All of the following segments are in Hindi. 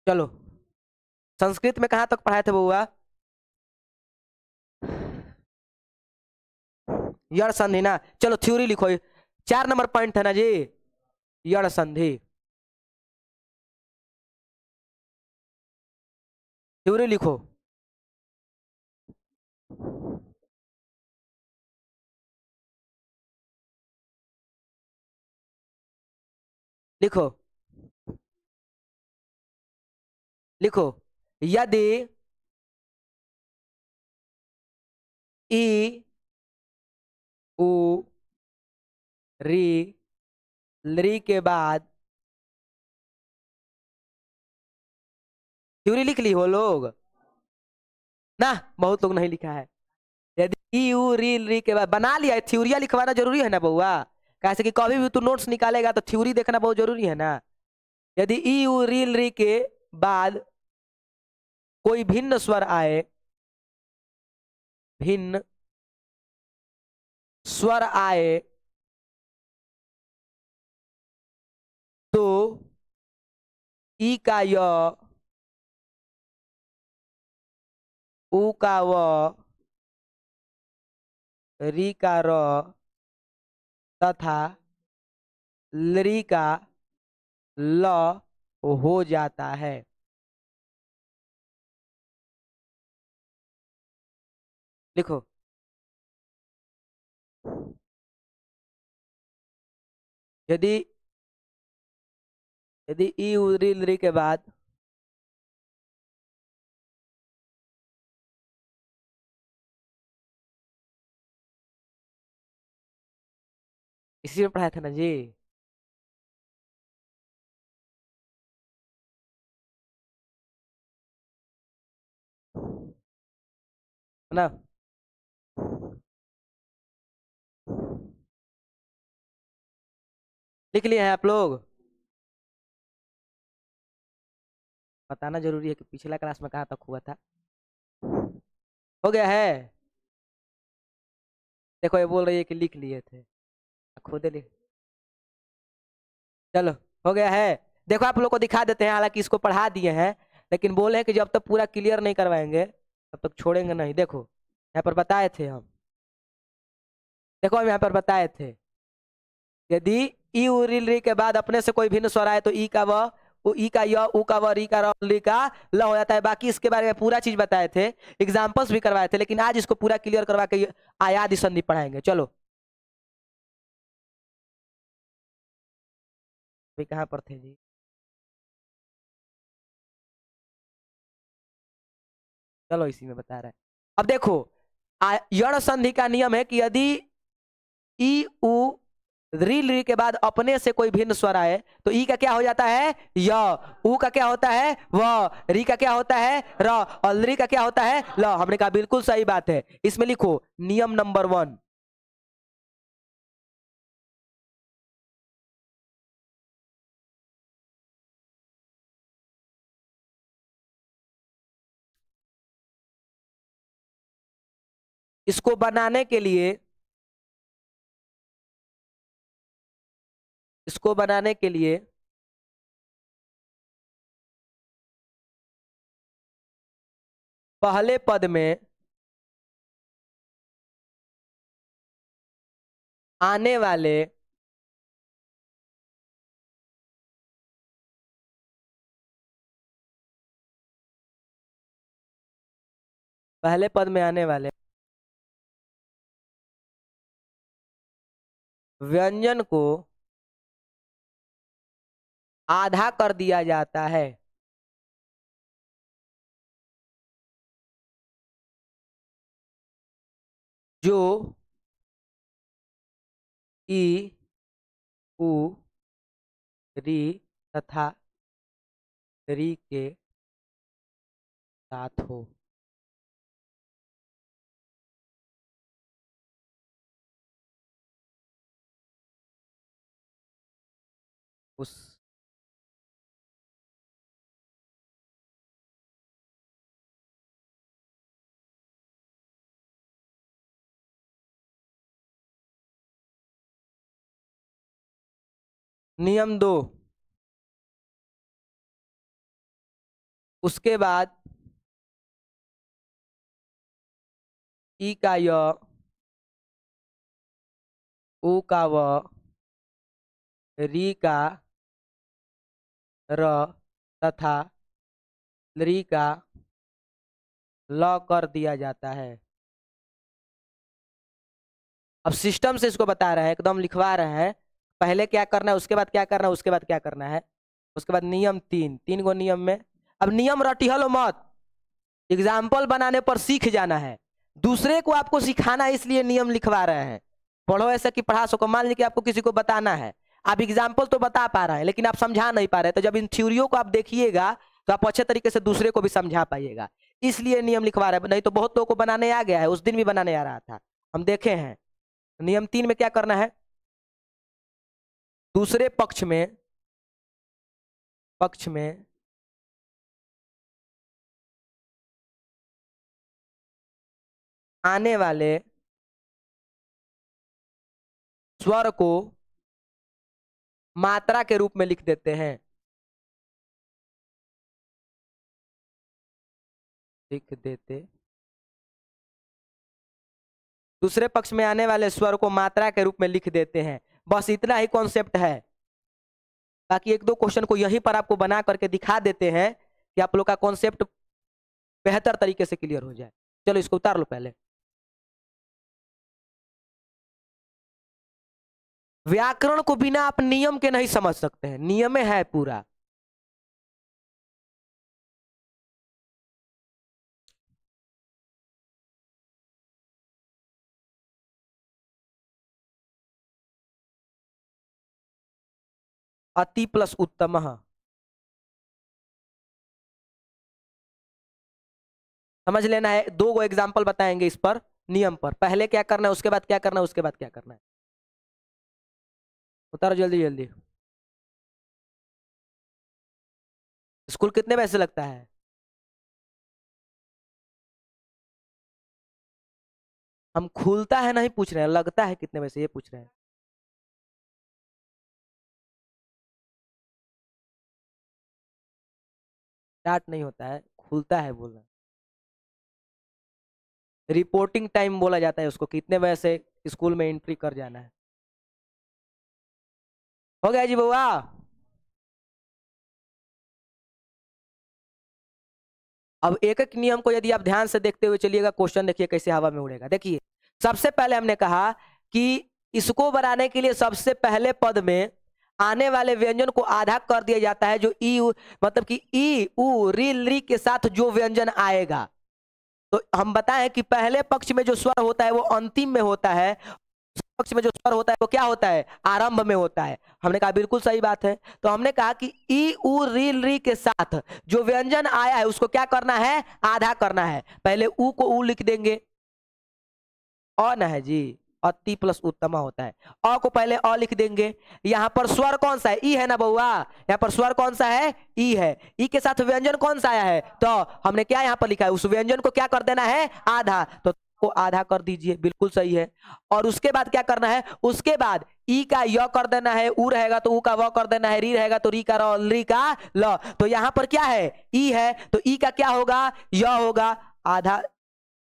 चलो, संस्कृत में कहाँ तक पढ़ाए थे बउआ? यण संधि ना। चलो थ्योरी लिखो, 4 नंबर पॉइंट है ना जी, यण संधि। थ्योरी लिखो। लिखो। लिखो। यदि ई उ री ली के बाद, थ्योरी लिख ली हो लोग ना? बहुत लोग नहीं लिखा है। यदि ई यू री री के बाद बना लिया है, थ्योरिया लिखवाना जरूरी है ना बउआ? कैसे कि कभी भी तू नोट्स निकालेगा तो थ्योरी देखना बहुत जरूरी है ना। यदि ई यू री री के बाद कोई भिन्न स्वर आए, भिन्न स्वर आए, तो ई का य, उ का व, री का र, तथा लरी का ल हो जाता है। लिखो। यदि यदि ई उरी लरी के बाद इसी में पढ़ाया था ना जी, है ना? लिख लिए हैं आप लोग? बताना जरूरी है कि पिछला क्लास में कहाँ तक हुआ था। हो गया है? देखो ये बोल रही है कि लिख लिए थे, खुद लिख। चलो, हो गया है। देखो आप लोग को दिखा देते हैं, हालांकि इसको पढ़ा दिए हैं, लेकिन बोले हैं कि जब तक पूरा क्लियर नहीं करवाएंगे तब तक छोड़ेंगे नहीं। देखो यहाँ पर बताए थे हम, देखो हम यहाँ पर बताए थे, यदि ई उ री री के बाद अपने से कोई भिन्न स्वर आए तो ई का व, ई का य, उ का व, री का र, ली का ल हो जाता है। बाकी इसके बारे में पूरा चीज बताए थे, एग्जाम्पल्स भी करवाए थे, लेकिन आज इसको पूरा क्लियर करवा के आयादी संधि पढ़ाएंगे। चलो, अभी कहाँ पर थे जी? चलो इसी में बता रहे हैं। अब देखो, यण संधि का नियम है कि यदि ई उ री ली के बाद अपने से कोई भिन्न स्वर आए तो ई का क्या हो जाता है? य। उ का क्या होता है? व। री का क्या होता है? र। और ली का क्या होता है? ल। हमने कहा बिल्कुल सही बात है। इसमें लिखो नियम नंबर 1। इसको बनाने के लिए, इसको बनाने के लिए पहले पद में आने वाले पहले पद में आने वाले व्यंजन को आधा कर दिया जाता है। जो ई उ री तथा री के साथ हो। उस नियम 2, उसके बाद ई का य, ऊ का व, री का र तथा ली का ल कर दिया जाता है। अब सिस्टम से इसको बता रहे हैं, एकदम लिखवा रहे हैं, पहले क्या करना है, उसके बाद क्या करना है, उसके बाद क्या करना है। उसके बाद नियम 3 गो नियम में, अब नियम रटिहलो मत, एग्जाम्पल बनाने पर सीख जाना है। दूसरे को आपको सिखाना है, इसलिए नियम लिखवा रहे हैं। पढ़ो ऐसा कि पढ़ा सको। मान लीजिए कि आपको किसी को बताना है, आप एग्जाम्पल तो बता पा रहे हैं लेकिन आप समझा नहीं पा रहे, तो जब इन थ्योरियों को आप देखिएगा तो आप अच्छे तरीके से दूसरे को भी समझा पाइएगा, इसलिए नियम लिखवा रहे हैं। नहीं तो बहुत लोगों को बनाने आ गया है, उस दिन भी बनाने आ रहा था, हम देखे हैं। नियम 3 में क्या करना है, दूसरे पक्ष में आने वाले स्वर को मात्रा के रूप में लिख देते हैं। लिख देते दूसरे पक्ष में आने वाले स्वर को मात्रा के रूप में लिख देते हैं। बस इतना ही कॉन्सेप्ट है। बाकी एक दो क्वेश्चन को यहीं पर आपको बना करके दिखा देते हैं कि आप लोग का कॉन्सेप्ट बेहतर तरीके से क्लियर हो जाए। चलो इसको उतार लो पहले। व्याकरण को बिना आप नियम के नहीं समझ सकते हैं, नियम में है पूरा। अति प्लस उत्तम, समझ लेना है। 2 गो एग्जाम्पल बताएंगे इस पर, नियम पर। पहले क्या करना है, उसके बाद क्या करना है, उसके बाद क्या करना है। उतारो जल्दी जल्दी। स्कूल कितने बजे से लगता है? हम खुलता है नहीं पूछ रहे हैं, लगता है कितने बजे से ये पूछ रहे हैं। स्टार्ट नहीं होता है, खुलता है बोल रहे हैं। रिपोर्टिंग टाइम बोला जाता है उसको, कितने बजे से स्कूल में एंट्री कर जाना है। हो गया जी बउआ। अब एक एक नियम को यदि आप ध्यान से देखते हुए चलिएगा, क्वेश्चन देखिए कैसे हवा में उड़ेगा। देखिए सबसे पहले हमने कहा कि इसको बनाने के लिए सबसे पहले पद में आने वाले व्यंजन को आधा कर दिया जाता है, जो ई मतलब कि ई उ री ली के साथ जो व्यंजन आएगा। तो हम बताएं कि पहले पक्ष में जो स्वर होता है वो अंतिम में होता है, पक्ष में जो स्वर होता है वो क्या होता है, आरंभ में होता है। हमने कहा बिल्कुल सही बात है। तो हमने कहा कि ई उ री के साथ जो व्यंजन आया है उसको क्या करना है, आधा करना है। पहले उ को उ लिख देंगे, अ ना है जी, अति प्लस उत्तमा होता है। अ को पहले अ लिख देंगे। यहाँ पर स्वर कौन सा है, ई है ना बउआ, यहाँ पर स्वर कौन सा है, ई है। ई के साथ व्यंजन कौन सा आया है, तो हमने क्या यहाँ पर लिखा है, उस व्यंजन को क्या कर देना है, आधा। तो को आधा कर दीजिए, बिल्कुल सही है। और उसके बाद क्या करना है, उसके बाद ई का य कर देना है, उ रहेगा तो उ का व कर देना है, री रहेगा तो री का र, ली का ल। तो यहाँ पर क्या है, ई है, तो ई का क्या होगा, य होगा, आधा।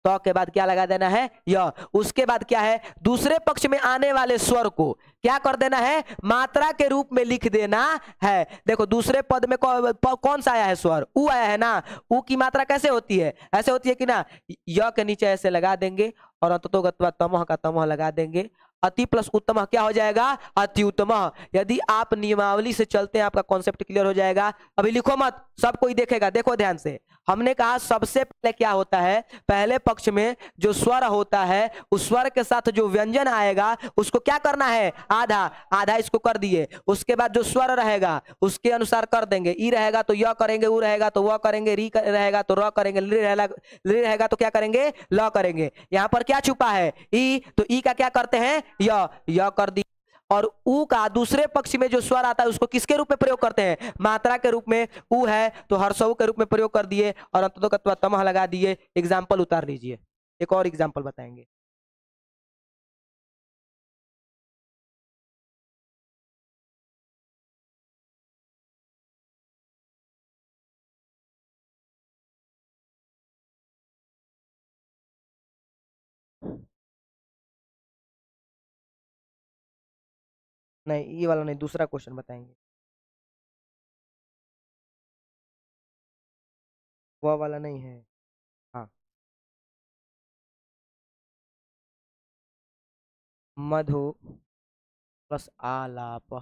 तो के बाद क्या लगा देना है, यह। उसके बाद क्या है, दूसरे पक्ष में आने वाले स्वर को क्या कर देना है, मात्रा के रूप में लिख देना है। देखो दूसरे पद में कौन सा आया है, स्वर उ आया है ना। उ की मात्रा कैसे होती है, ऐसे होती है कि ना, य के नीचे ऐसे लगा देंगे और अंततो गत्वा तमह का तमह लगा देंगे। अति प्लस उत्तम क्या हो जाएगा, अति उत्तम। यदि आप नियमावली से चलते हैं आपका कॉन्सेप्ट क्लियर हो जाएगा। अभी लिखो मत, सब कोई देखेगा, देखो ध्यान से। हमने कहा सबसे पहले क्या होता है, पहले पक्ष में जो स्वर होता है उस स्वर के साथ जो व्यंजन आएगा उसको क्या करना है, आधा। आधा इसको कर दिए। उसके बाद जो स्वर रहेगा उसके अनुसार कर देंगे। ई रहेगा तो य करेंगे, उ रहेगा तो व करेंगे, री रहेगा तो र करेंगे, ली रहेगा तो क्या करेंगे, ल करेंगे। यहाँ पर क्या छुपा है, ई, तो ई का क्या करते हैं, य कर दी। और उ का दूसरे पक्ष में जो स्वर आता है उसको किसके रूप में प्रयोग करते हैं, मात्रा के रूप में। उ है तो हर्षऊ के रूप में प्रयोग कर दिए और अंततः तमह लगा दिए। एग्जाम्पल उतार लीजिए, एक और एग्जाम्पल बताएंगे। नहीं, ये वाला नहीं, दूसरा क्वेश्चन बताएंगे। वो वाला नहीं है। हाँ। मधु प्लस आलाप।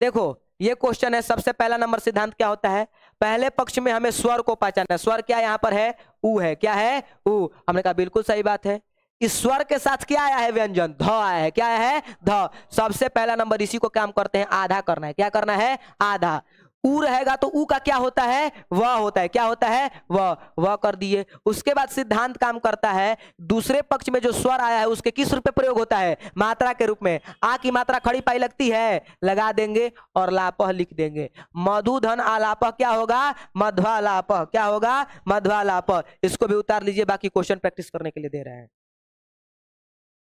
देखो, ये क्वेश्चन है, सबसे पहला नंबर सिद्धांत क्या होता है? पहले पक्ष में हमें स्वर को पहचानना है। स्वर क्या यहाँ पर है? ऊ है। क्या है? ऊ। हमने कहा बिल्कुल सही बात है। इस स्वर के साथ क्या आया है? व्यंजन ध आया है। क्या आया है? ध। सबसे पहला नंबर इसी को काम करते हैं, आधा करना है। क्या करना है? आधा। ऊ रहेगा तो ऊ का क्या होता है? वह होता है। क्या होता है? वह कर दिए। उसके बाद सिद्धांत काम करता है, दूसरे पक्ष में जो स्वर आया है उसके किस रूप में प्रयोग होता है? मात्रा के रूप में। आ की मात्रा खड़ी पाई लगती है, लगा देंगे और लापह लिख देंगे। मधुधन आलापह क्या होगा? मध्वालापह। क्या होगा? मध्वालापह। इसको भी उतार लीजिए, बाकी क्वेश्चन प्रैक्टिस करने के लिए दे रहे हैं।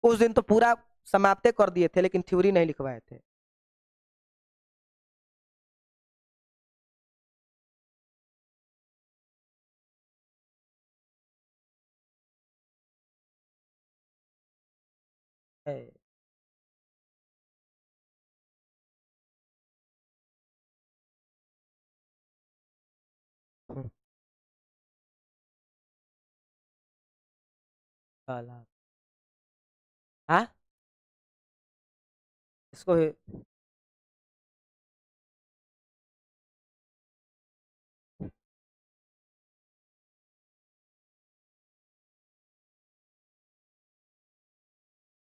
उस दिन तो पूरा समाप्त कर दिए थे, लेकिन थ्योरी नहीं लिखवाए थे। है। हम्म, आलाप। हाँ, इसको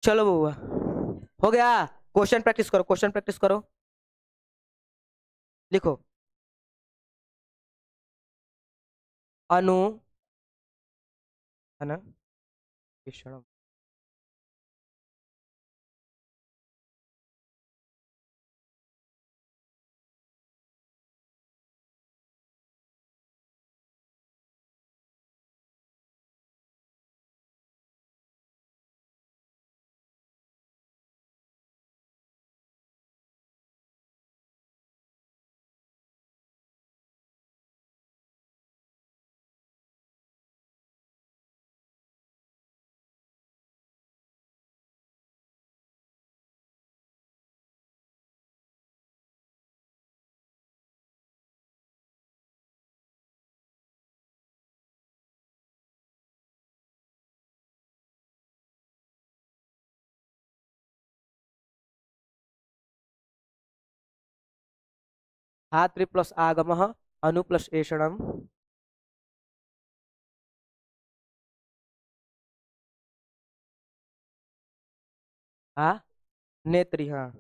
चलो बउआ, हो गया। क्वेश्चन प्रैक्टिस करो, क्वेश्चन प्रैक्टिस करो। लिखो। अनु, है ना, विषम। धात्री प्लस आगम, अनु प्लस एषणम। हाँ, नेत्री। हाँ,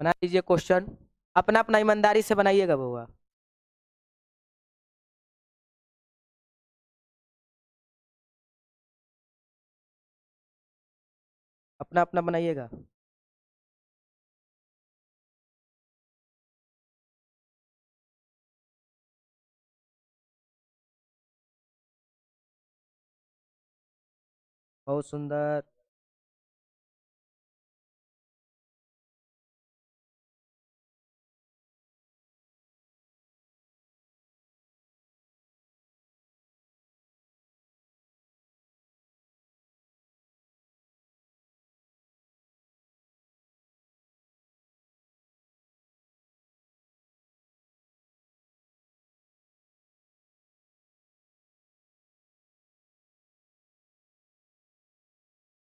बना लीजिए क्वेश्चन। अपना अपना ईमानदारी से बनाइएगा बउआ। अपना अपना बनाइएगा। बहुत सुंदर।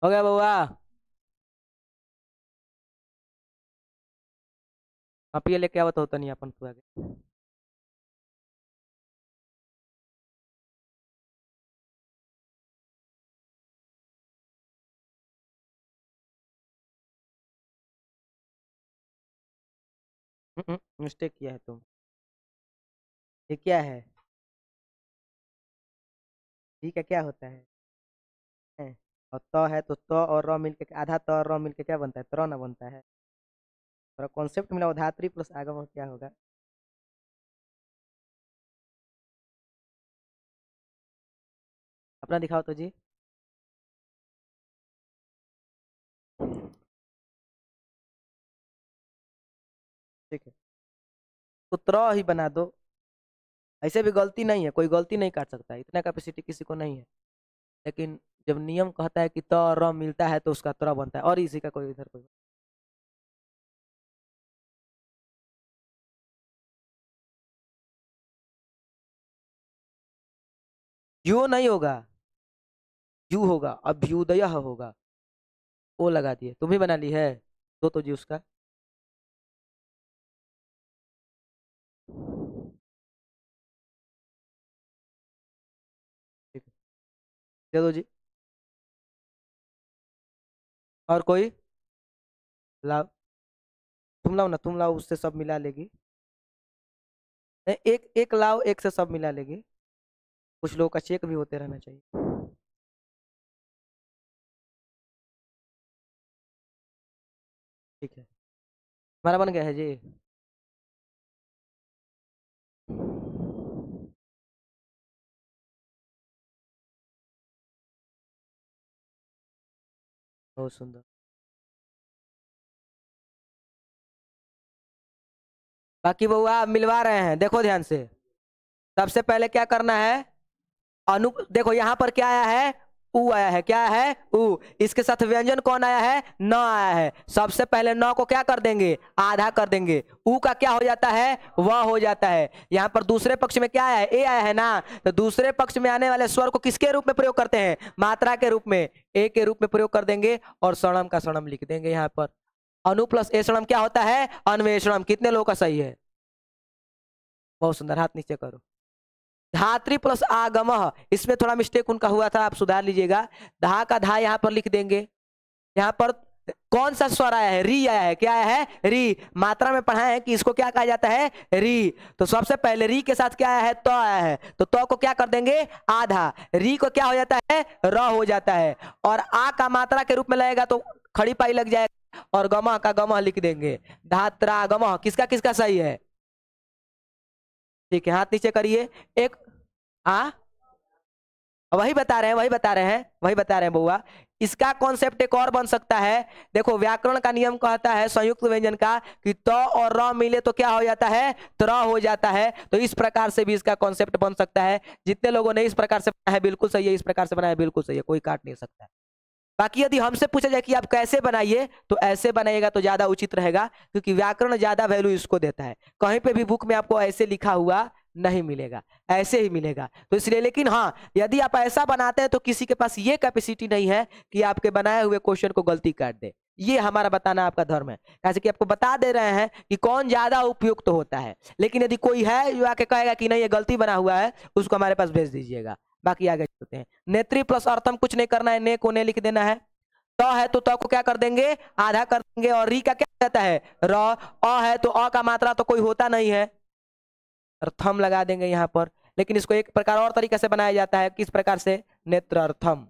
हो गया बउआ। आप ये लेके आवत होता नहीं अपन पूरा के। मिस्टेक किया है तुम। ये क्या है? ठीक है, क्या होता है? और त है तो त और र मिलके आधा त और र मिलके क्या बनता है? त्र ना बनता है। थोड़ा कॉन्सेप्ट मिला, धात्री प्लस आगम क्या होगा? अपना दिखाओ तो जी। ठीक है, तो त्र ही बना दो। ऐसे भी गलती नहीं है, कोई गलती नहीं काट सकता, इतना कैपेसिटी किसी को नहीं है। लेकिन जब नियम कहता है कि त र मिलता है तो उसका त्र बनता है, और इसी का कोई इधर कोई। यो नहीं होगा, यू होगा, अभ्युदय होगा। ओ लगा दिए, तुम ही बना ली है। दो तो जी उसका। ठीक है, दे दो जी। और कोई? लाओ, तुम लाओ ना, तुम लाओ, उससे सब मिला लेगी। नहीं, एक एक लाओ, एक से सब मिला लेगी। कुछ लोगों का चेक भी होते रहना चाहिए। ठीक है, हमारा बन गया है जी। बहुत सुंदर। बाकी बउआ आप मिलवा रहे हैं, देखो ध्यान से। सबसे पहले क्या करना है? अनु देखो यहाँ पर क्या आया है? उ आया है, क्या है? उ। इसके साथ व्यंजन कौन आया है? न आया है। सबसे पहले न को क्या कर देंगे? आधा कर देंगे। उ का क्या हो जाता है? वह हो जाता है। यहाँ पर दूसरे पक्ष में क्या आया है? ए आया है ना। तो दूसरे पक्ष में आने वाले स्वर को किसके रूप में प्रयोग करते हैं? मात्रा के रूप में, ए के रूप में प्रयोग कर देंगे और सड़म का सड़म लिख देंगे यहाँ पर। अनु प्लस ए सड़म क्या होता है? अन्वेषणम। कितने लोगों का सही है? बहुत सुंदर, हाथ नीचे करो। धात्री प्लस आगम, इसमें थोड़ा मिस्टेक उनका हुआ था, आप सुधार लीजिएगा। धा का धा यहाँ पर लिख देंगे। यहाँ पर कौन सा स्वर आया है? री आया है। क्या आया है? री। मात्रा में पढ़ा है कि इसको क्या कहा जाता है? री। तो सबसे पहले री के साथ क्या आया है? तो आया है, तो को क्या कर देंगे? आधा। री को क्या हो जाता है? र हो जाता है। और आ का मात्रा के रूप में लगेगा तो खड़ी पाई लग जाएगा, और गमह का गमह लिख देंगे। धात्रा गमह, किसका किसका सही है? ठीक है, हाथ नीचे करिए। एक आ वही बता रहे हैं, वही बता रहे हैं, वही बता रहे हैं बउआ। इसका कॉन्सेप्ट एक और बन सकता है। देखो व्याकरण का नियम कहता है संयुक्त व्यंजन का कि त और र मिले तो क्या हो जाता है? त्र हो जाता है। तो इस प्रकार से भी इसका कॉन्सेप्ट बन सकता है। जितने लोगों ने इस प्रकार से बनाया है बिल्कुल सही है, इस प्रकार से बनाया है बिल्कुल सही है, कोई काट नहीं सकता है। बाकी यदि हमसे पूछा जाए कि आप कैसे बनाइए, तो ऐसे बनाइएगा तो ज्यादा उचित रहेगा, क्योंकि व्याकरण ज्यादा वैल्यू इसको देता है। कहीं पे भी बुक में आपको ऐसे लिखा हुआ नहीं मिलेगा, ऐसे ही मिलेगा। तो इसलिए, लेकिन हाँ, यदि आप ऐसा बनाते हैं तो किसी के पास ये कैपेसिटी नहीं है कि आपके बनाए हुए क्वेश्चन को गलती काट दे। ये हमारा बताना आपका धर्म है, जैसे कि आपको बता दे रहे हैं कि कौन ज्यादा उपयुक्त होता है। लेकिन यदि कोई है जो आके कहेगा कि नहीं ये गलती बना हुआ है, उसको हमारे पास भेज दीजिएगा। बाकी आगे चलते हैं। नेत्री प्लस अर्थम कुछ नहीं करना है, ने को ने लिख देना है। त है तो त को क्या कर देंगे? आधा कर देंगे। और री का क्या रहता है? र। अ है तो अ का मात्रा तो कोई होता नहीं है, अर्थम लगा देंगे यहाँ पर। लेकिन इसको एक प्रकार और तरीके से बनाया जाता है, किस प्रकार से? नेत्रार्थम।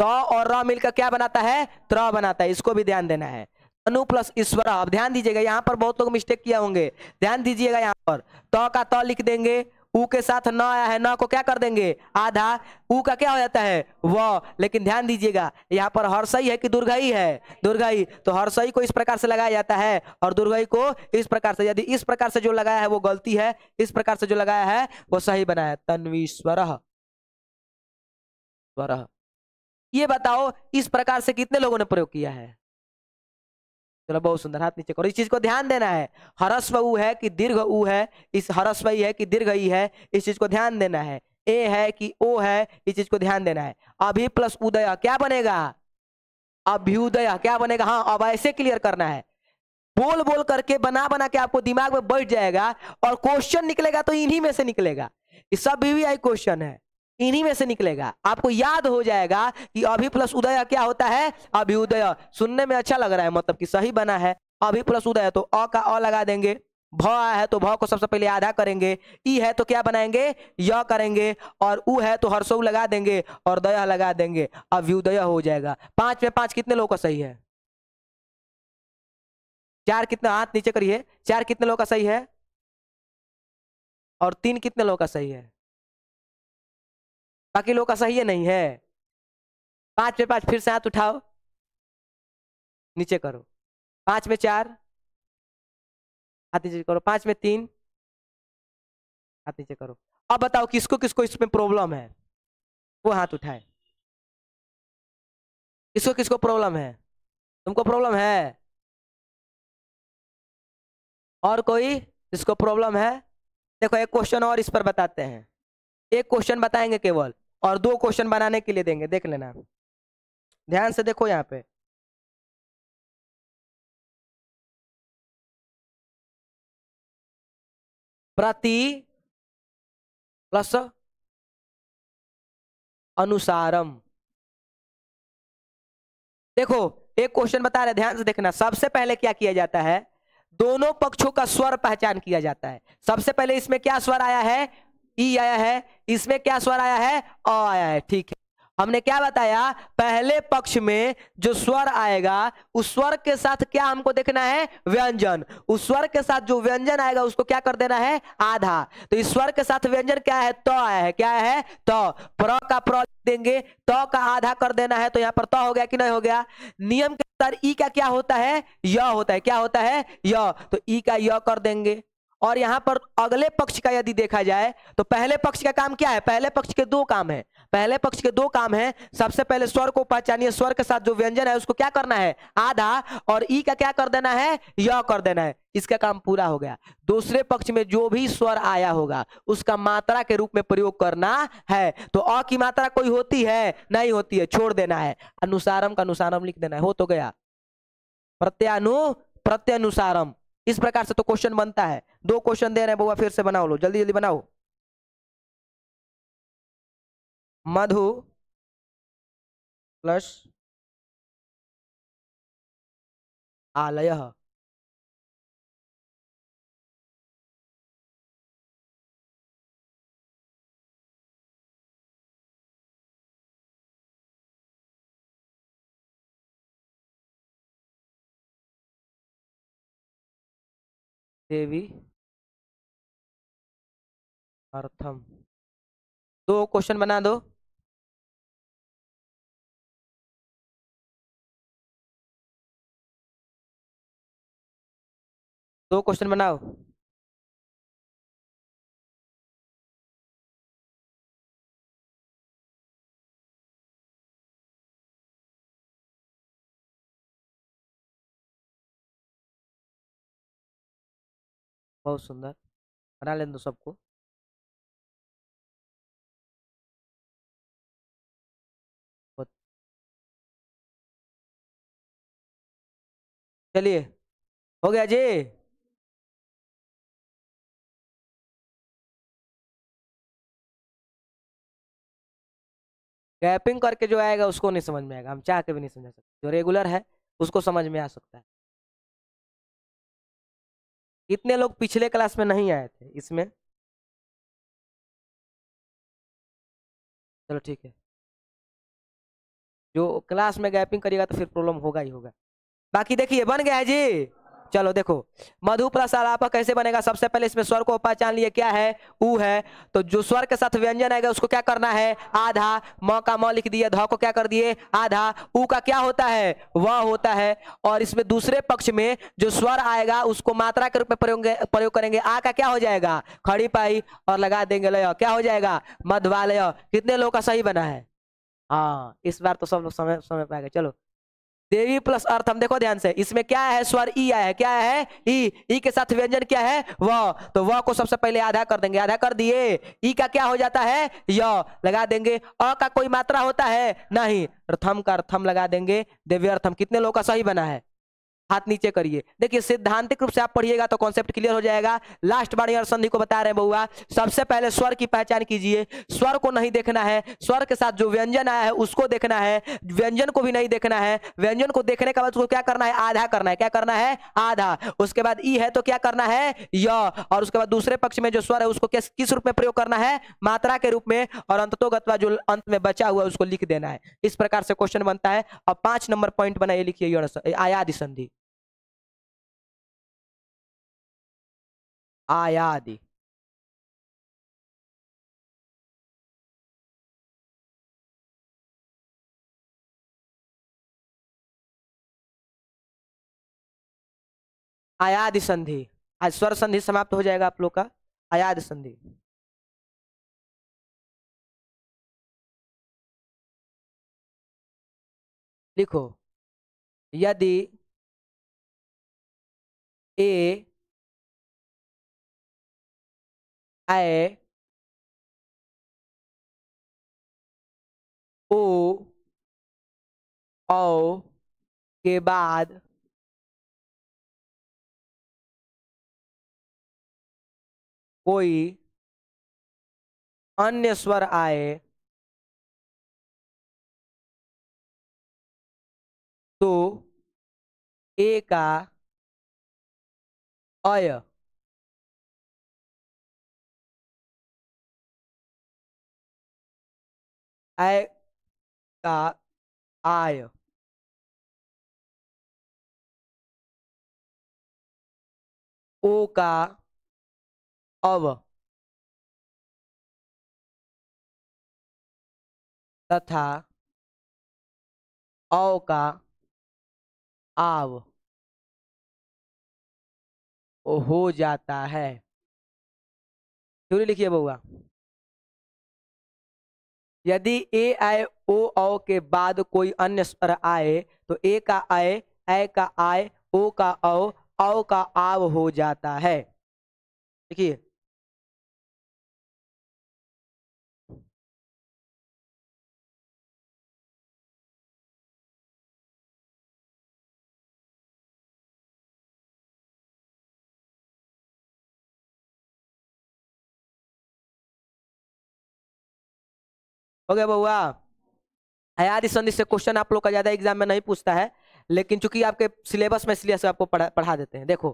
त और र मिलकर क्या बनाता है? त्र बनाता है, इसको भी ध्यान देना है। अनु प्लस ईश्वर, अब ध्यान दीजिएगा, यहाँ पर बहुत लोग मिस्टेक किया होंगे। ध्यान दीजिएगा, यहाँ पर त का त लिख देंगे, उ के साथ न आया है, न को क्या कर देंगे? आधा। उ का क्या हो जाता है? व। लेकिन ध्यान दीजिएगा, यहाँ पर हर्षई है कि दुर्घई है? दुर्घई। तो हर्षई को इस प्रकार से लगाया जाता है और दुर्घई को इस प्रकार से। यदि इस प्रकार से जो लगाया है वो गलती है, इस प्रकार से जो लगाया है वो सही बनाया है। तन्वीश्वर स्वर। ये बताओ इस प्रकार से कितने लोगों ने प्रयोग किया है? चलो बहुत सुंदर, हाथ नीचे करो। इस चीज को ध्यान देना है। हरस्व उ है कि दीर्घ उ है, इस हरस्व ई है कि दीर्घ ई है, इस चीज को ध्यान देना है। ए है कि ओ है, इस चीज को ध्यान देना है। अभी प्लस उदय क्या बनेगा? अभ्युदय क्या बनेगा? हाँ, अब ऐसे क्लियर करना है। बोल बोल करके बना बना के आपको दिमाग में बैठ जाएगा, और क्वेश्चन निकलेगा तो इन्हीं में से निकलेगा। ये सब VVI क्वेश्चन है, इन्हीं में से निकलेगा। आपको याद हो जाएगा कि अभी प्लस उदय क्या होता है? अभ्युदय। सुनने में अच्छा लग रहा है, मतलब कि सही बना है। अभी प्लस उदय तो अ का अ लगा देंगे। भ है तो भ को सबसे पहले आधा करेंगे। ई है तो क्या बनाएंगे? य करेंगे। और उ है तो हर्षऊ लगा देंगे और दया लगा देंगे, अभ्युदय हो जाएगा। 5 में 5 कितने लोगों का सही है? 4 कितना? हाथ नीचे करिए। 4 कितने लोगों का सही है? और 3 कितने लोगों का सही है? बाकी लोग का सही है नहीं है? 5 पे 5 फिर से हाथ उठाओ, नीचे करो। 5 में 4, हाथ नीचे करो। 5 में 3, हाथ नीचे करो। अब बताओ किसको किसको इसमें प्रॉब्लम है, वो हाथ उठाए। किसको किसको प्रॉब्लम है? तुमको प्रॉब्लम है? और कोई जिसको प्रॉब्लम है? देखो एक क्वेश्चन और इस पर बताते हैं, एक क्वेश्चन बताएंगे केवल, और 2 क्वेश्चन बनाने के लिए देंगे, देख लेना ध्यान से। देखो यहाँ पे प्रति प्लस अनुसारम। देखो एक क्वेश्चन बता रहे, ध्यान से देखना। सबसे पहले क्या किया जाता है, दोनों पक्षों का स्वर पहचान किया जाता है। सबसे पहले इसमें क्या स्वर आया है? ई आया है। इसमें क्या स्वर आया है? अ आया है। ठीक है, हमने क्या बताया, पहले पक्ष में जो स्वर आएगा उस स्वर के साथ क्या हमको देखना है? व्यंजन। उस स्वर के साथ जो व्यंजन आएगा उसको क्या कर देना है? आधा। तो इस स्वर के साथ व्यंजन क्या है? त आया है। क्या है? त। प्र का प्र देंगे, त का आधा कर देना है, तो यहाँ पर त हो गया कि नहीं हो गया? नियम के अनुसार ई का क्या होता है? य होता है। क्या होता है? य। तो ई का य कर देंगे। और यहां पर अगले पक्ष का यदि देखा जाए तो पहले पक्ष का काम क्या है? पहले पक्ष के 2 काम है। पहले पक्ष के 2 काम है। सबसे पहले स्वर को पहचानिए, स्वर के साथ जो व्यंजन है उसको क्या करना है? आधा। और ई का क्या कर देना है? य कर देना है। इसका काम पूरा हो गया। दूसरे पक्ष में जो भी स्वर आया होगा उसका मात्रा के रूप में प्रयोग करना है। तो अ की मात्रा कोई होती है? नहीं होती है, छोड़ देना है। अनुसारम का अनुसारम लिख देना है, हो तो गया। प्रत्यानुसारम। इस प्रकार से तो क्वेश्चन बनता है। 2 क्वेश्चन दे रहे हैं बउआ, फिर से बनाओ, लो जल्दी जल्दी बनाओ। मधु प्लस आलय। देवी अर्थम। 2 क्वेश्चन बना दो। 2 क्वेश्चन बनाओ। बहुत सुंदर, बना लेने दो सबको। बहुत- चलिए, हो गया जी। गैपिंग करके जो आएगा उसको नहीं समझ में आएगा, हम चाह के भी नहीं समझा सकते। जो रेगुलर है उसको समझ में आ सकता है। कितने लोग पिछले क्लास में नहीं आए थे इसमें? चलो ठीक है, जो क्लास में गैपिंग करिएगा तो फिर प्रॉब्लम होगा ही होगा। बाकी देखिए बन गया है जी। चलो देखो, मधु प्लस आलापा कैसे बनेगा? सबसे पहले इसमें स्वर को पहचान लिए, क्या है? ऊ है। तो जो स्वर के साथ व्यंजन आएगा उसको क्या करना है? आधा। म का म लिख दिए, ध को क्या कर दिए? आधा। ऊ का क्या होता है? वह होता है। और इसमें दूसरे पक्ष में जो स्वर आएगा उसको मात्रा के रूप में प्रयोग करेंगे। आ का क्या हो जाएगा? खड़ी पाई, और लगा देंगे लय, क्या हो जाएगा? मध्वालय। कितने लोग का सही बना है? हाँ, इस बार तो सब लोग समय समय पाएंगे। चलो, देवी प्लस अर्थम। देखो ध्यान से, इसमें क्या है? स्वर ई आया है। क्या है? ई। ई के साथ व्यंजन क्या है? व। तो व को सबसे पहले आधा कर देंगे, आधा कर दिए। ई का क्या हो जाता है? य। लगा देंगे। अ का कोई मात्रा होता है? नहीं। अर्थम का अर्थम लगा देंगे। देवी अर्थम। कितने लोग का सही बना है? हाथ नीचे करिए। देखिए सिद्धांतिक रूप से आप पढ़िएगा तो कॉन्सेप्ट क्लियर हो जाएगा। लास्ट बार और संधि को बता रहे हैं बउआ। सबसे पहले स्वर की पहचान कीजिए। स्वर को नहीं देखना है, स्वर के साथ जो व्यंजन आया है उसको देखना है। व्यंजन को भी नहीं देखना है। व्यंजन को देखने के बाद उसको क्या करना है? आधा करना है। क्या करना है? आधा। उसके बाद ई है तो क्या करना है? य। और उसके बाद दूसरे पक्ष में जो स्वर है उसको किस किस रूप में प्रयोग करना है? मात्रा के रूप में। और अंततोगत्वा जो अंत में बचा हुआ है उसको लिख देना है। इस प्रकार से क्वेश्चन बनता है। अब 5 नंबर पॉइंट बनाइए, लिखिए आयादी संधि। आयादी। आयाद संधि, आज स्वर संधि समाप्त हो जाएगा आप लोग का, आयाद संधि। लिखो, यदि ए ऐ ओ औ के बाद कोई अन्य स्वर आए तो ए का अय, ऐ का आय, ओ का अव तथा औ का आव हो जाता है। थ्योरी लिखिए बउआ, यदि ए आय ओ औ के बाद कोई अन्य स्वर आए तो ए का आय, ऐ का आय, ओ का औ का आव हो जाता है। देखिए, हो गया बउआ। आयाद संधि से क्वेश्चन आप लोग का ज्यादा एग्जाम में नहीं पूछता है, लेकिन चूंकि आपके सिलेबस में इसलिए से आपको पढ़ा देते हैं। देखो,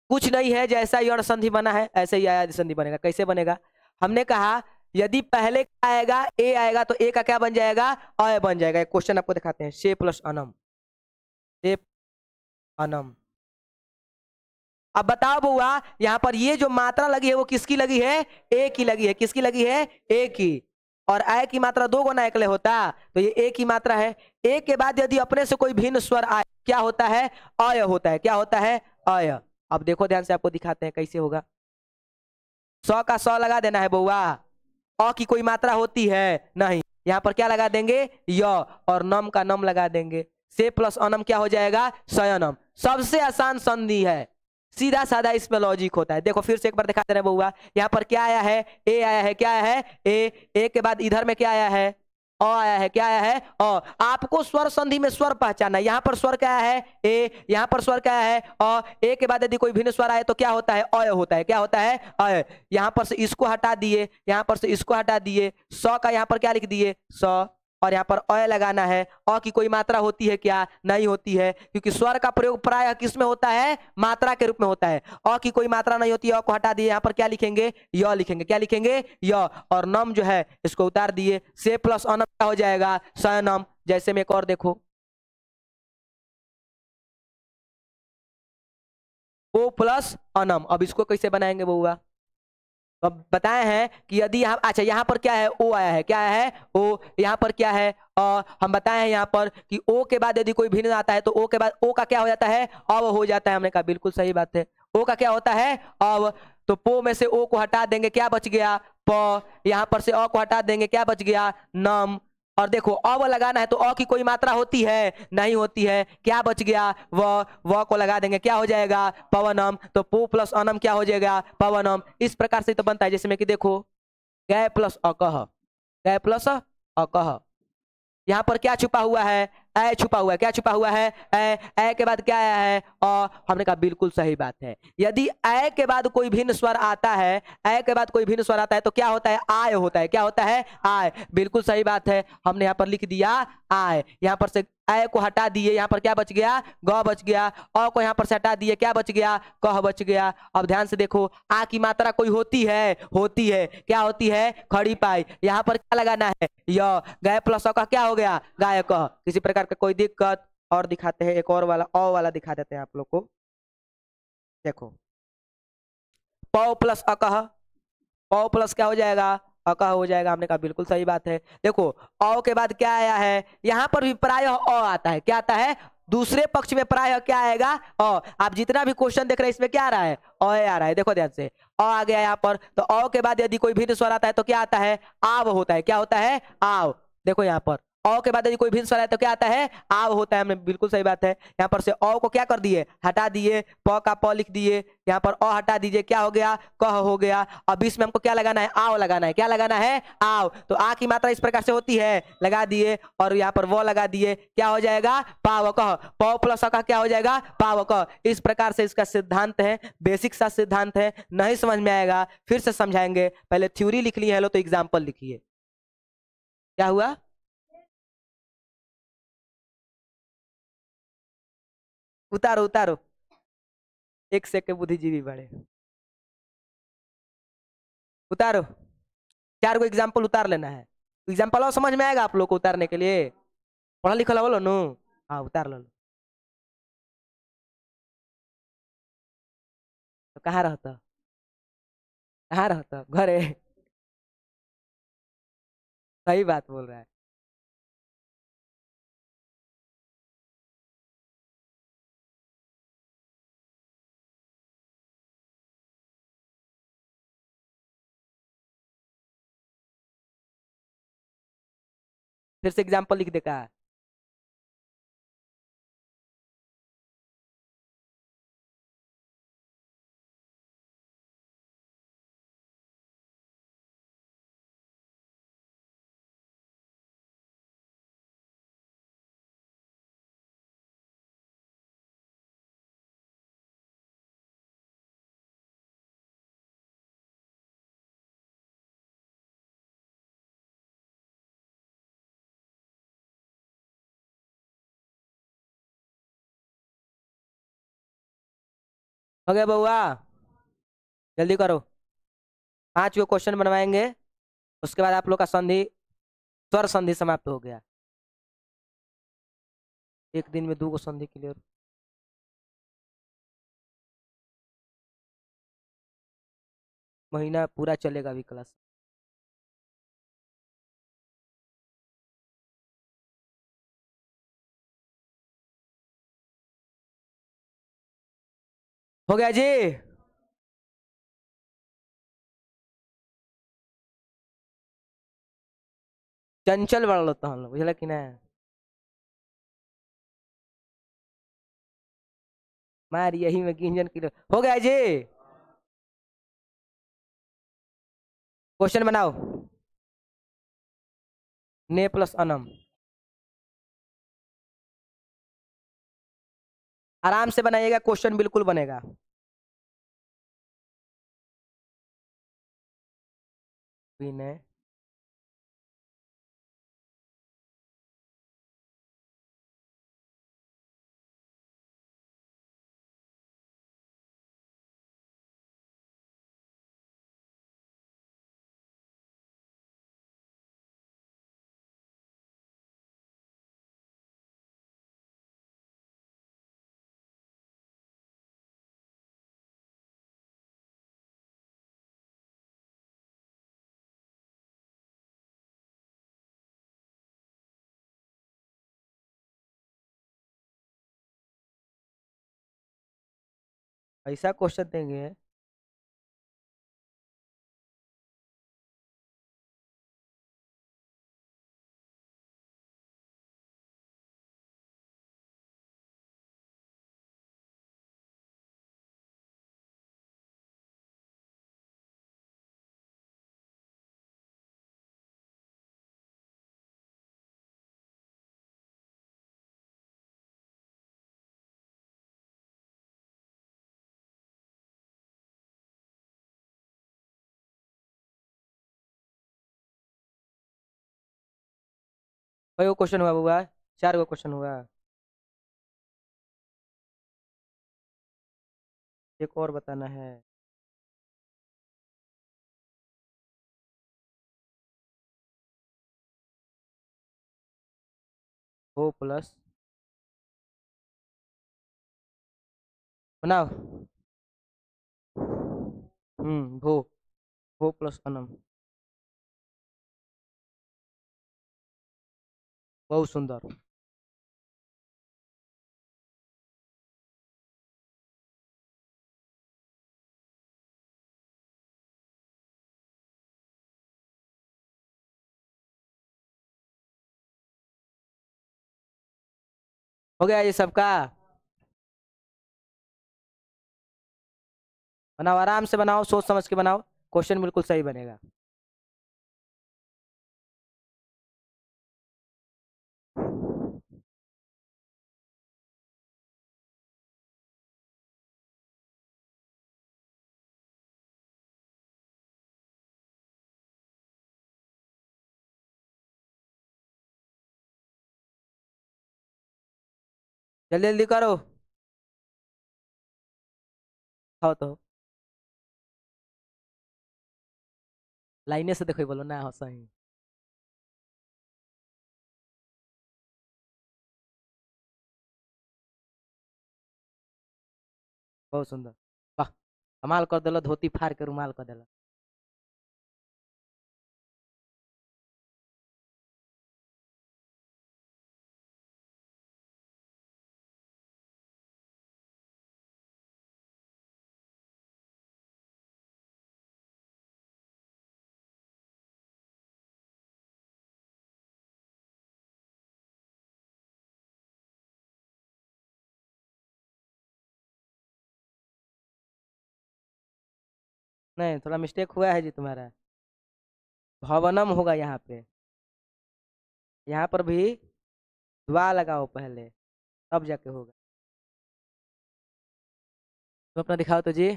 कुछ नहीं है, जैसा यण संधि बना है ऐसे ही आयाद संधि बनेगा। कैसे बनेगा? हमने कहा यदि पहले क्या आएगा, ए आएगा, तो ए का क्या बन जाएगा? अय बन जाएगा। एक क्वेश्चन आपको दिखाते हैं, से प्लस अनम, से अनम। अब बताओ बुआ, यहाँ पर ये जो मात्रा लगी है वो किसकी लगी है? ए की लगी है। किसकी लगी है? ए की। और आय की मात्रा दो गुना एकले होता, तो ये ए की मात्रा है। ए के बाद यदि अपने से कोई भिन्न स्वर आए, क्या होता है? अय होता है। क्या होता है? अय। अब देखो ध्यान से, आपको दिखाते हैं कैसे होगा। 100 का 100 लगा देना है बउआ। अ की कोई मात्रा होती है? नहीं। यहाँ पर क्या लगा देंगे? य। और नम का नम लगा देंगे। से प्लस अनम क्या हो जाएगा? सयनम। सबसे आसान संधि है, सीधा साधा इसमें लॉजिक होता है। देखो फिर से एक बार दिखा दे रहे बउआ, यहाँ पर क्या आया है? ए आया है। क्या आया है? ए के बाद इधर में क्या आया है? अ आया है। क्या आया है? अ। आपको स्वर संधि में स्वर पहचानना है। यहाँ पर स्वर क्या है? ए। यहाँ पर स्वर क्या है? अ। ए के बाद यदि कोई भिन्न स्वर आए तो क्या होता है? अय होता है। क्या होता है? अय। यहाँ पर से इसको हटा दिए, यहाँ पर से इसको हटा दिए, स का यहाँ पर क्या लिख दिए? स। और यहाँ पर अय लगाना है। अ की कोई मात्रा होती है क्या? नहीं होती है, क्योंकि स्वर का प्रयोग प्रायः किस में होता है? मात्रा के रूप में होता है। अ की कोई मात्रा नहीं होती है, अ को हटा दिए, यहाँ पर क्या लिखेंगे? य लिखेंगे। क्या लिखेंगे? य। और नम जो है इसको उतार दिए, से प्लस अनम क्या हो जाएगा? सयनम। जैसे में एक और देखो, ओ प्लस अनम। अब इसको कैसे बनाएंगे बउआ? अब बताए हैं कि यदि यहाँ, अच्छा यहाँ पर क्या है? ओ आया है। क्या आया है? ओ। यहाँ पर क्या है? हम बताए हैं यहाँ पर कि ओ के बाद यदि कोई भिन्न आता है तो ओ के बाद ओ का क्या हो जाता है? अव हो जाता है। हमने कहा बिल्कुल सही बात है। ओ का क्या होता है? अव। तो पो में से ओ को हटा देंगे, क्या बच गया? प। यहाँ पर से अ को हटा देंगे, क्या बच गया? नम। और देखो अव लगाना है तो अ की कोई मात्रा होती है? नहीं होती है। क्या बच गया? व को लगा देंगे, क्या हो जाएगा? पवनम। तो पो प्लस अनम क्या हो जाएगा? पवनम। इस प्रकार से तो बनता है। जैसे में कि देखो, गै प्लस अकह, गै प्लस अकह। यहाँ पर क्या छुपा हुआ है? ए छुपा हुआ है। क्या छुपा हुआ है? ए के बाद क्या आया है? हमने कहा बिल्कुल सही बात है। यदि ए के बाद कोई भिन्न स्वर आता है, ए के बाद कोई भिन्न स्वर आता है तो क्या होता है? आय होता है। क्या होता है? आय। बिल्कुल सही बात है, हमने यहाँ पर लिख दिया आय। यहाँ पर से ए को हटा दिए, यहाँ पर क्या बच गया? ग बच गया। अ को यहाँ पर से हटा दिए, क्या बच गया? कह बच गया। अब ध्यान से देखो, आ की मात्रा कोई होती है? होती है। क्या होती है? खड़ी पाई। यहाँ पर क्या लगाना है? य। गाय प्लस अ का क्या हो गया? गायक। किसी प्रकार का कोई दिक्कत? और दिखाते हैं, एक और वाला अ वाला दिखा देते हैं आप लोग को। देखो, प प्लस अकह, प प्लस क्या हो जाएगा? अकह हो जाएगा। हमने कहा बिल्कुल सही बात है। देखो, अ के बाद क्या आया है? यहाँ पर भी प्रायः अ आता है। क्या आता है? दूसरे पक्ष में प्राय क्या आएगा? अ। आप जितना भी क्वेश्चन देख रहे हैं इसमें क्या आ रहा है? अ आ रहा है। देखो ध्यान से, अ आ गया यहाँ पर, तो अ के बाद यदि कोई भिन्न स्वर आता है तो क्या आता है? आव होता है। क्या होता है? आव। देखो यहाँ पर अ के बाद यदि कोई भिन्न स्वर है तो क्या आता है? आव होता है। हमने बिल्कुल सही बात है। यहाँ पर से अ को क्या कर दिए? हटा दिए। प का प लिख दिए। यहाँ पर अ हटा दीजिए, क्या हो गया? कह हो गया। अब इसमें हमको क्या लगाना है? आव लगाना है। क्या लगाना है? आव। तो आ की मात्रा इस प्रकार से होती है, लगा दिए, और यहाँ पर वो लगा दिए, क्या हो जाएगा? पावक। प प्लस अ का क्या हो जाएगा? पावक। इस प्रकार से इसका सिद्धांत है, बेसिक सा सिद्धांत है। नहीं समझ में आएगा फिर से समझाएंगे। पहले थ्योरी लिख लिए, हेलो तो एग्जाम्पल लिखिए। क्या हुआ? उतारो उतारो, एक से के बुद्धिजीवी बड़े। उतारो, 4 गो एग्जाम्पल उतार लेना है। एग्जाम्पल और समझ में आएगा आप लोग को उतारने के लिए? पढ़ा लिखा बोलो नु। हाँ उतार लो। तो कहाँ रहता? कहाँ रहता? घरे? सही बात बोल रहा है। फिर से एग्जाम्पल लिख दे का। हो गया बउआ? जल्दी करो। 5 गो क्वेश्चन बनवाएंगे, उसके बाद आप लोग का संधि, स्वर संधि समाप्त हो गया। एक दिन में 2 गो संधि क्लियर। महीना पूरा चलेगा अभी क्लास। हो गया जी? चंचल बढ़ लो तो हम लोग, बुझल कि ना? मार यही में गिंजन किलो। हो गया जी? क्वेश्चन बनाओ। ने प्लस अनम। आराम से बनाइएगा, क्वेश्चन बिल्कुल बनेगा। विनय। ऐसा क्वेश्चन देंगे। कई गो क्वेश्चन हुआ बुआ? 4 गो क्वेश्चन हुआ। एक और बताना है। ओ प्लस, बनाओ। भो। भो प्लस अनम। बहुत सुंदर। हो गया ये सबका? बनाओ, आराम से बनाओ, सोच समझ के बनाओ, क्वेश्चन बिल्कुल सही बनेगा। जल्दी जल्दी करो। खाओ तो लाइने से देखो, बोलो ना, हो सही। बहुत सुंदर। वाह, कमाल कर दिलो, धोती फाड़ के रुमाल कर दिलो। नहीं, थोड़ा मिस्टेक हुआ है जी तुम्हारा। भवनम होगा यहाँ पे। यहाँ पर भी द्वा लगाओ पहले, तब जाके होगा। तुम अपना दिखाओ तो जी।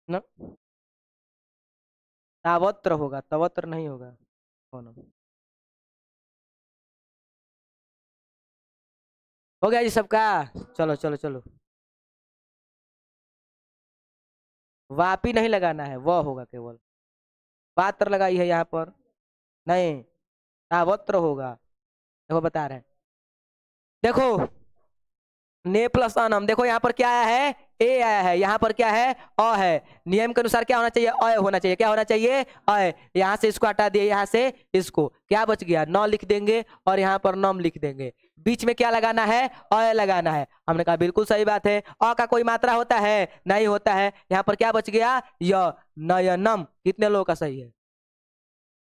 न, तावत्र होगा, तवत्र नहीं होगा। कौन? हो गया जी सबका? चलो चलो चलो। वापी नहीं लगाना है, वह होगा केवल। पात्र लगाई है यहाँ पर। नहीं, तावत्र होगा। देखो बता रहे हैं, देखो, ने प्लस अनम। देखो यहाँ पर क्या आया है? ए आया है। यहाँ पर क्या है? अ है। नियम के अनुसार क्या होना चाहिए? अ होना चाहिए। क्या होना चाहिए? अ। यहाँ से इसको हटा दिए, यहाँ से इसको, क्या बच गया? न लिख देंगे और यहाँ पर नम लिख देंगे। बीच में क्या लगाना है? अ लगाना है। हमने कहा बिल्कुल सही बात है। अ का कोई मात्रा होता है? नहीं होता है। यहाँ पर क्या बच गया? य, नयनम। कितने लोगों का सही है?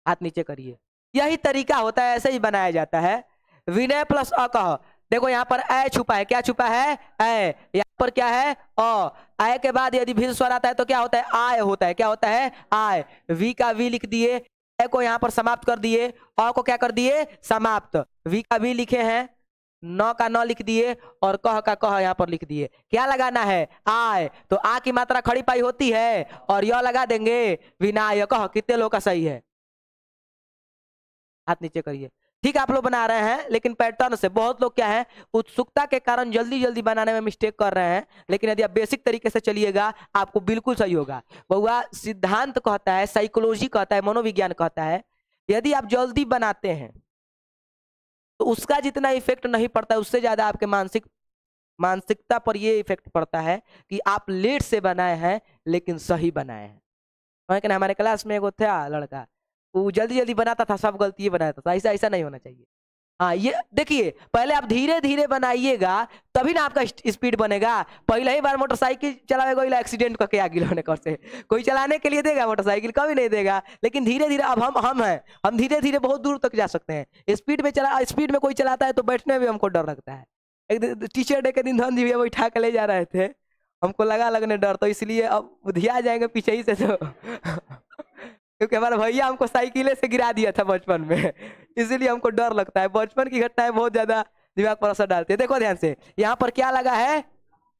हाथ नीचे करिए। यही तरीका होता है, ऐसे ही बनाया जाता है। विनय प्लस अ कह। देखो यहाँ पर ए छुपा है। क्या छुपा है? ए। यहाँ पर क्या है? अ। आय के बाद यदि भी स्वर आता है तो क्या होता है? आय होता है। क्या होता है? आय। वी का वी लिख दिए, ए को यहाँ पर समाप्त कर दिए, अ को क्या कर दिए? समाप्त। वी का वी लिखे हैं, न का न लिख दिए और कह का कह यहाँ पर लिख दिए। क्या लगाना है? आय। तो आ की मात्रा खड़ी पाई होती है और य लगा देंगे। विनायक। कितने लोग का सही है? हाथ नीचे करिए। ठीक है, आप लोग बना रहे हैं, लेकिन पैटर्न से बहुत लोग क्या है, उत्सुकता के कारण जल्दी जल्दी बनाने में मिस्टेक कर रहे हैं। लेकिन यदि आप बेसिक तरीके से चलिएगा, आपको बिल्कुल सही होगा। बहुआ सिद्धांत कहता है, साइकोलॉजी कहता है, मनोविज्ञान कहता है, यदि आप जल्दी बनाते हैं तो उसका जितना इफेक्ट नहीं पड़ता है, उससे ज्यादा आपके मानसिकता पर ये इफेक्ट पड़ता है कि आप लेट से बनाए हैं लेकिन सही बनाए हैं। लेकिन हमारे क्लास में एगो था लड़का, वो जल्दी जल्दी बनाता था, सब गलती बनाता था। ऐसा ऐसा नहीं होना चाहिए। हाँ, ये देखिए, पहले आप धीरे धीरे बनाइएगा, तभी ना आपका स्पीड बनेगा। पहले ही बार मोटरसाइकिल चलावे कोई एक्सीडेंट करके आ गई होने कर से, कोई चलाने के लिए देगा मोटरसाइकिल? कभी नहीं देगा। लेकिन धीरे धीरे अब हम हैं, हम धीरे धीरे बहुत दूर तक जा सकते हैं। स्पीड में कोई चलाता है तो बैठने में हमको डर लगता है। एक दिन टीचर डे के दिन धन जी भैया बैठा के ले जा रहे थे, हमको लगा लगने डर, तो इसलिए अब धिया जाएंगे पीछे ही से तो क्योंकि हमारा भैया हमको साइकिले से गिरा दिया था बचपन में, इसीलिए हमको डर लगता है। बचपन की घटनाएं बहुत ज्यादा दिमाग पर असर डालती है। देखो ध्यान से, यहाँ पर क्या लगा है?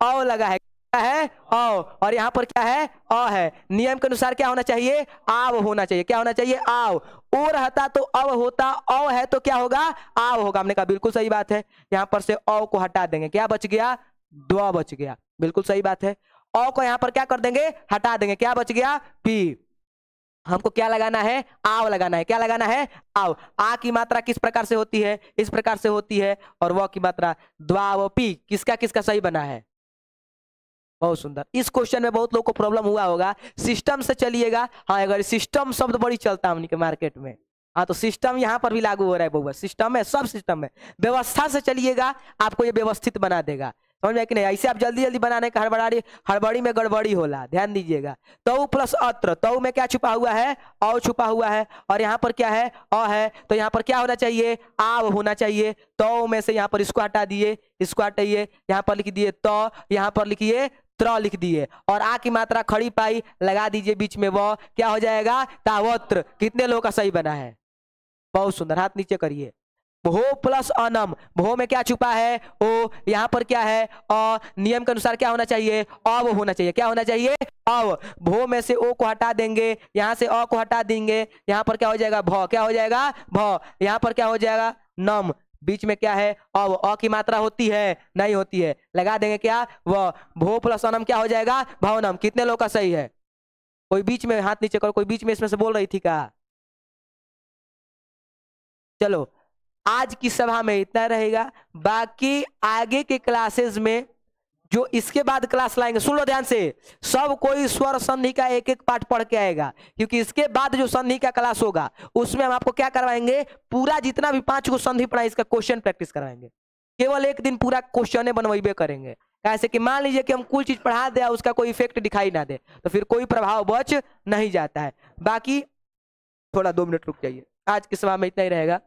औ लगा है। क्या है? औ। और यहाँ पर क्या है? अ है। नियम के अनुसार क्या होना चाहिए? आव होना चाहिए। क्या होना चाहिए? आव। ओ रहता तो अव होता, औ है तो क्या होगा? आव होगा। हमने कहा बिल्कुल सही बात है। यहाँ पर से औ को हटा देंगे, क्या बच गया? द्व बच गया। बिल्कुल सही बात है। औ को यहाँ पर क्या कर देंगे? हटा देंगे, क्या बच गया? पी। हमको क्या लगाना है? आव लगाना है। क्या लगाना है? आव। आ की मात्रा किस प्रकार से होती है? इस प्रकार से होती है। और वह की मात्रा द्वावपी। किसका किसका सही बना है? बहुत सुंदर। इस क्वेश्चन में बहुत लोग को प्रॉब्लम हुआ होगा। सिस्टम से चलिएगा। हाँ, अगर सिस्टम शब्द बड़ी चलता है उनके मार्केट में। हाँ, तो सिस्टम यहाँ पर भी लागू हो रहा है बउआ, सिस्टम है, सब सिस्टम है। व्यवस्था से चलिएगा, आपको ये व्यवस्थित बना देगा, समझ में कि नहीं? ऐसे आप जल्दी जल्दी बनाने का हड़बड़ी में गड़बड़ी होला, ध्यान दीजिएगा। तऊ प्लस अत्र, तऊ में क्या छुपा हुआ है? औ छुपा हुआ है, और यहाँ पर क्या है? अ है, तो यहाँ पर क्या होना चाहिए? आव होना चाहिए। तऊ में से यहाँ पर इसको हटा दिए, इसको हटाइए, यहाँ पर लिख दिए त, यहाँ पर लिखिए त्र लिख दिए, और आ की मात्रा खड़ी पाई लगा दीजिए बीच में, वो क्या हो जाएगा? तावत्र। कितने लोगों का सही बना है? बहुत सुंदर, हाथ नीचे करिए। भो प्लस अनम, भो में क्या छुपा है? ओ, यहाँ पर क्या है? अ, नियम के अनुसार क्या होना चाहिए? अव होना चाहिए। क्या होना चाहिए? अव। भो में से ओ को हटा देंगे, यहाँ से अ को हटा देंगे, यहाँ पर क्या हो जाएगा? भ। क्या हो जाएगा? भ। यहाँ पर क्या हो जाएगा? नम। बीच में क्या है? अव। अ की मात्रा होती है? नहीं होती है, लगा देंगे क्या? व। भो प्लस अनम क्या हो जाएगा? भवनम। कितने लोग का सही है? कोई बीच में हाथ नीचे करो, कोई बीच में इसमें से बोल रही थी क्या? चलो, आज की सभा में इतना रहेगा, बाकी आगे के क्लासेस में जो इसके बाद क्लास लाएंगे, सुन लो ध्यान से, सब कोई स्वर संधि का एक एक पाठ पढ़ के आएगा, क्योंकि इसके बाद जो संधि का क्लास होगा उसमें हम आपको क्या करवाएंगे? पूरा जितना भी 5 को संधि पढ़ा इसका क्वेश्चन प्रैक्टिस करवाएंगे। केवल एक दिन पूरा क्वेश्चन बनवाइबे करेंगे, कैसे कि मान लीजिए कि हम कुछ चीज पढ़ा दे, उसका कोई इफेक्ट दिखाई ना दे, तो फिर कोई प्रभाव बच नहीं जाता है। बाकी थोड़ा 2 मिनट रुक जाइए, आज की सभा में इतना ही रहेगा।